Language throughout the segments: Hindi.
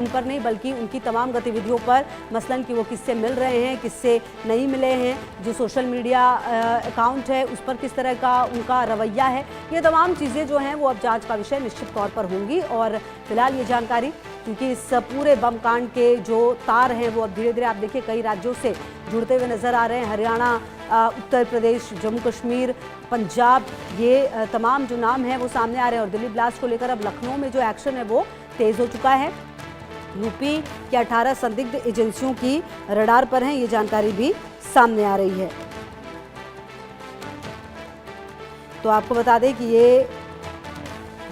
उनपर नहीं बल्कि उनकी तमाम गतिविधियों पर, मसलन कि वो किससे मिल रहे हैं, किससे नहीं मिले हैं, जो सोशल मीडिया अकाउंट है उस पर किस तरह का उनका रवैया है, ये तमाम चीज़ें जो हैं वो अब जांच का विषय निश्चित तौर पर होंगी। और फिलहाल ये जानकारी, क्योंकि इस पूरे बम कांड के जो तार हैं वो अब धीरे धीरे आप देखिए कई राज्यों से जुड़ते हुए नज़र आ रहे हैं। हरियाणा, उत्तर प्रदेश, जम्मू कश्मीर, पंजाब, ये तमाम जो नाम हैं वो सामने आ रहे हैं। और दिल्ली ब्लास्ट को लेकर अब लखनऊ में जो एक्शन है वो तेज़ हो चुका है। यूपी के 18 संदिग्ध एजेंसियों की रडार पर हैं, ये जानकारी भी सामने आ रही है। तो आपको बता दें कि ये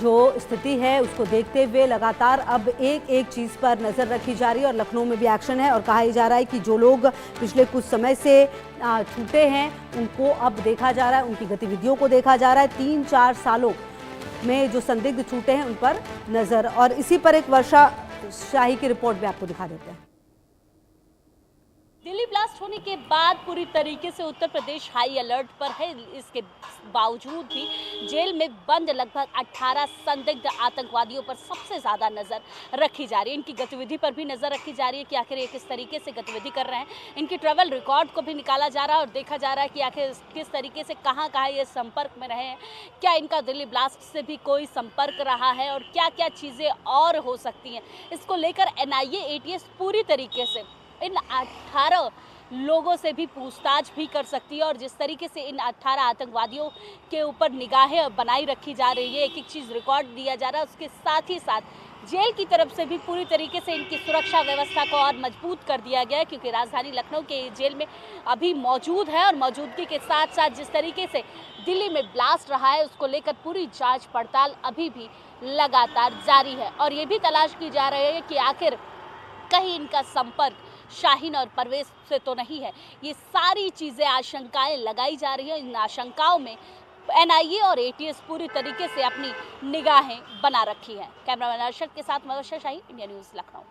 जो स्थिति है उसको देखते हुए लगातार अब एक एक चीज़ पर नज़र रखी जा रही है और लखनऊ में भी एक्शन है। और कहा जा रहा है कि जो लोग पिछले कुछ समय से छूटे हैं उनको अब देखा जा रहा है, उनकी गतिविधियों को देखा जा रहा है। 3-4 सालों में जो संदिग्ध छूटे हैं उन पर नज़र। और इसी पर एक वर्षा शाही की रिपोर्ट भी आपको दिखा देते हैं। दिल्ली ब्लास्ट होने के बाद पूरी तरीके से उत्तर प्रदेश हाई अलर्ट पर है। इसके बावजूद भी जेल में बंद लगभग 18 संदिग्ध आतंकवादियों पर सबसे ज़्यादा नज़र रखी जा रही है। इनकी गतिविधि पर भी नज़र रखी जा रही है कि आखिर ये किस तरीके से गतिविधि कर रहे हैं। इनकी ट्रैवल रिकॉर्ड को भी निकाला जा रहा है और देखा जा रहा है कि आखिर किस तरीके से कहाँ कहाँ ये संपर्क में रहे हैं, क्या इनका दिल्ली ब्लास्ट से भी कोई संपर्क रहा है और क्या क्या चीज़ें और हो सकती हैं। इसको लेकर NIA ATS पूरी तरीके से इन 18 लोगों से भी पूछताछ भी कर सकती है। और जिस तरीके से इन 18 आतंकवादियों के ऊपर निगाहें बनाई रखी जा रही है, एक एक चीज़ रिकॉर्ड दिया जा रहा है, उसके साथ ही साथ जेल की तरफ से भी पूरी तरीके से इनकी सुरक्षा व्यवस्था को और मजबूत कर दिया गया है। क्योंकि राजधानी लखनऊ के जेल में अभी मौजूद है और मौजूदगी के साथ साथ जिस तरीके से दिल्ली में ब्लास्ट रहा है उसको लेकर पूरी जाँच पड़ताल अभी भी लगातार जारी है। और ये भी तलाश की जा रही है कि आखिर कहीं इनका संपर्क शाहीन और परवेज से तो नहीं है। ये सारी चीज़ें, आशंकाएं लगाई जा रही हैं। इन आशंकाओं में NIA और ATS पूरी तरीके से अपनी निगाहें बना रखी हैं। कैमरामैन अरशद के साथ वर्षा शाही, इंडिया न्यूज़ लखनऊ।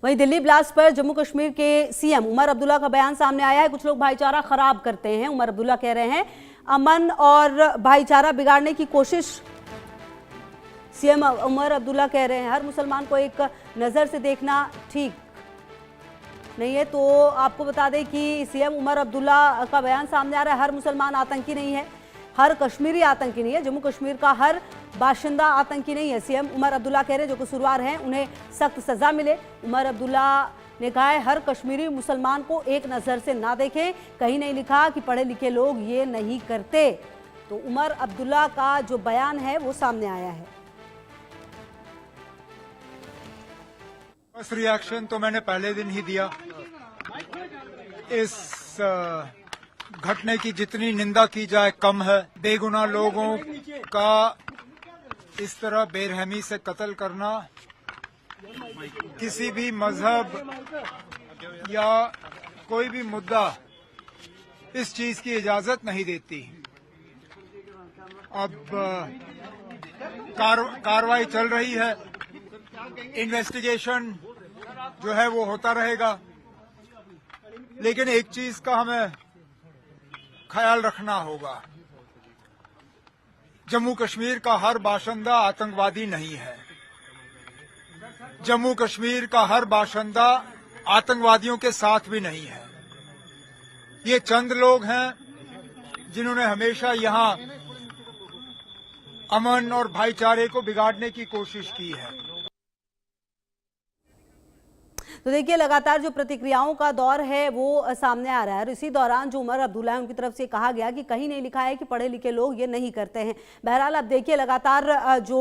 वहीं दिल्ली ब्लास्ट पर जम्मू कश्मीर के CM उमर अब्दुल्ला का बयान सामने आया है। कुछ लोग भाईचारा खराब करते हैं। उमर अब्दुल्ला कह रहे हैं अमन और भाईचारा बिगाड़ने की कोशिश। CM उमर अब्दुल्ला कह रहे हैं हर मुसलमान को एक नज़र से देखना ठीक नहीं है। तो आपको बता दें कि CM उमर अब्दुल्ला का बयान सामने आ रहा है, हर मुसलमान आतंकी नहीं है, हर कश्मीरी आतंकी नहीं है, जम्मू कश्मीर का हर बाशिंदा आतंकी नहीं है। CM उमर अब्दुल्ला कह रहे हैं जो कसूरवार हैं उन्हें सख्त सज़ा मिले। उमर अब्दुल्ला ने कहा है हर कश्मीरी मुसलमान को एक नज़र से ना देखें, कहीं नहीं लिखा कि पढ़े लिखे लोग ये नहीं करते। तो उमर अब्दुल्ला का जो बयान है वो सामने आया है। फर्स्ट रिएक्शन तो मैंने पहले दिन ही दिया। इस घटने की जितनी निंदा की जाए कम है। बेगुनाह लोगों का इस तरह बेरहमी से कत्ल करना किसी भी मजहब या कोई भी मुद्दा इस चीज की इजाजत नहीं देती। अब कार्रवाई चल रही है, इन्वेस्टिगेशन जो है वो होता रहेगा। लेकिन एक चीज का हमें ख्याल रखना होगा, जम्मू कश्मीर का हर बाशिंदा आतंकवादी नहीं है। जम्मू कश्मीर का हर बाशिंदा आतंकवादियों के साथ भी नहीं है। ये चंद लोग हैं जिन्होंने हमेशा यहां अमन और भाईचारे को बिगाड़ने की कोशिश की है। तो देखिए लगातार जो प्रतिक्रियाओं का दौर है वो सामने आ रहा है। और इसी दौरान जो उमर अब्दुल्ला है उनकी तरफ से कहा गया कि कहीं नहीं लिखा है कि पढ़े लिखे लोग ये नहीं करते हैं। बहरहाल अब देखिए लगातार जो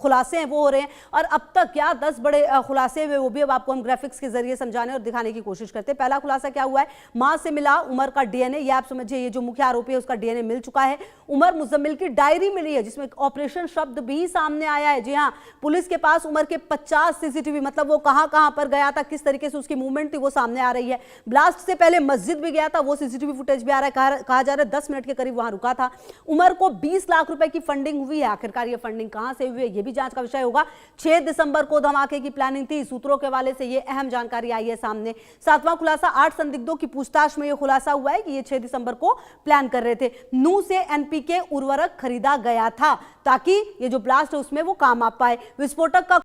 खुलासे हैं वो हो रहे हैं और अब तक क्या 10 बड़े खुलासे हुए, वो भी अब आपको हम ग्राफिक्स के जरिए समझाने और दिखाने की कोशिश करते हैं। पहला खुलासा क्या हुआ है, मां से मिला उमर का DNA, ये आप समझिए ये जो मुख्य आरोपी है उसका DNA मिल चुका है। उमर मुजम्मिल की डायरी मिली है जिसमें ऑपरेशन शब्द भी सामने आया है। जी हाँ, पुलिस के पास उमर के 50 CCTV, मतलब वो कहां कहां पर गया गया था, किस तरीके से उसकी मूवमेंट थी वो सामने आ रही है। ब्लास्ट से पहले मस्जिद भी गया था, वो सीसीटीवी फुटेज भी आ रहा है। कहा जा रहा है 10 मिनट के करीब वहां रुका था। उमर को 20 लाख रुपए की फंडिंग हुई है। आखिरकार ये फंडिंग कहां से हुई है, ये भी जांच का विषय होगा। 6 दिसंबर को धमाके की प्लानिंग थी, सूत्रों के हवाले से ये अहम जानकारी आई है सामने। 7वां खुलासा, 8 संदिग्धों की पूछताछ में यह खुलासा हुआ है कि ये 6 दिसंबर को प्लान कर रहे थे। नू से एनपीके उर्वरक खरीदा गया था ताकि ये जो ब्लास्ट है उसमें वो काम आ पाए। विस्फोटक का